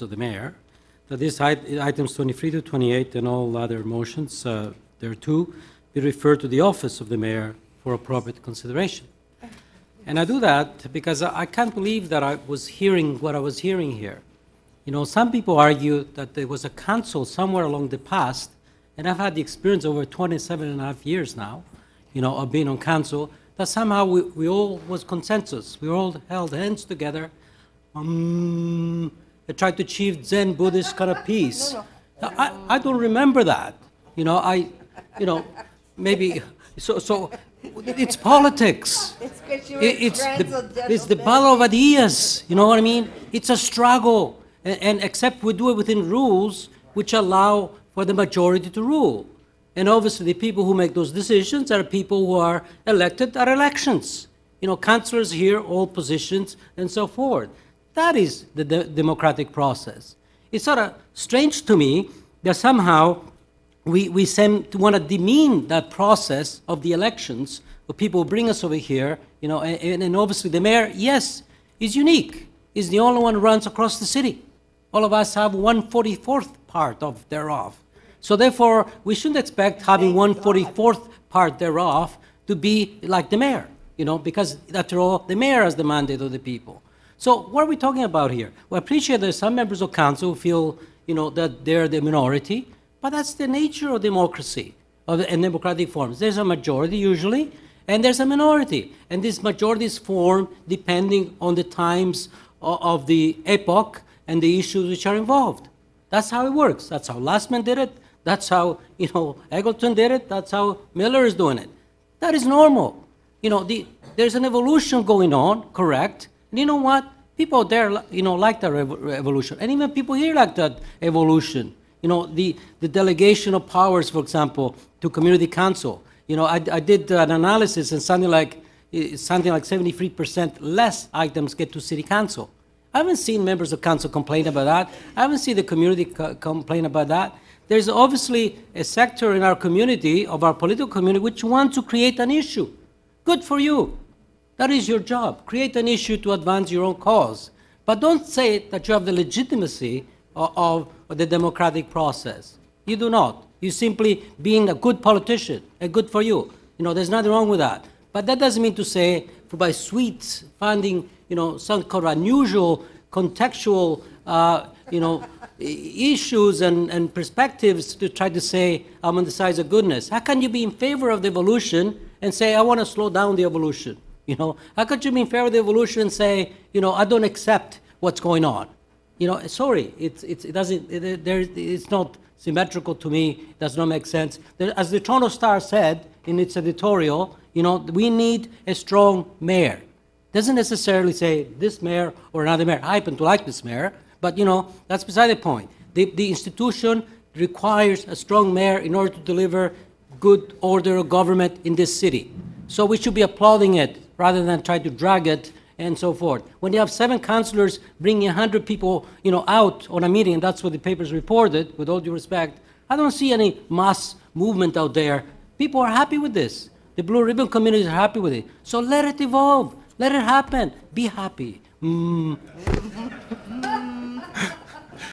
of the mayor, that these items 23 to 28 and all other motions, there too, be referred to the office of the mayor for appropriate consideration. And I do that because I can't believe that I was hearing what I was hearing here. You know, some people argue that there was a council somewhere along the past, and I've had the experience over 27.5 years now, you know, of being on council, that somehow we all was consensus. We all held hands together, and tried to achieve Zen Buddhist kind of peace. I don't remember that. You know, maybe, so it's politics. It's the battle of ideas, you know what I mean? It's a struggle, and except we do it within rules which allow for the majority to rule. And obviously the people who make those decisions are people who are elected at elections. You know, councillors here, all positions, and so forth. That is the democratic process. It's sort of strange to me that somehow we seem to want to demean that process of the elections, of people who bring us over here, you know, and obviously the mayor, yes, is unique. He's the only one who runs across the city. All of us have 1/44th part of thereof. So therefore, we shouldn't expect having 1/44th part thereof to be like the mayor, you know, because after all, the mayor has the mandate of the people. So what are we talking about here? Well, I appreciate there's some members of council who feel, you know, that they're the minority, but that's the nature of democracy, and democratic forms. There's a majority usually, and there's a minority. And this majority is formed depending on the times of the epoch and the issues which are involved. That's how it works. That's how Lastman did it. That's how, you know, Eggleton did it. That's how Miller is doing it. That is normal. You know, there's an evolution going on, correct? And you know what? People there, you know, like that evolution. And even people here like that evolution. You know, the delegation of powers, for example, to community council. You know, I did an analysis, and something like 73% less items get to city council. I haven't seen members of council complain about that. I haven't seen the community complain about that. There's obviously a sector in our community, of our political community, which wants to create an issue. Good for you. That is your job. Create an issue to advance your own cause. But don't say that you have the legitimacy of the democratic process. You do not. You simply being a good politician, and good for you. You know, there's nothing wrong with that. But that doesn't mean to say, by sweets, finding, you know, some kind of unusual, contextual, you know, issues and perspectives to try to say, I'm on the side of goodness. How can you be in favor of the evolution and say, I want to slow down the evolution? You know, how could you be in favor of the evolution and say, you know, I don't accept what's going on? You know, sorry, it's not symmetrical to me. It does not make sense. As the Toronto Star said in its editorial, you know, we need a strong mayor. Doesn't necessarily say this mayor or another mayor. I happen to like this mayor, but you know, that's beside the point. The institution requires a strong mayor in order to deliver good order of government in this city. So we should be applauding it rather than try to drag it and so forth. When you have 7 councillors bringing 100 people, you know, out on a meeting, and that's what the papers reported, with all due respect, I don't see any mass movement out there. People are happy with this. The Blue Ribbon communities are happy with it. So let it evolve. Let it happen. Be happy.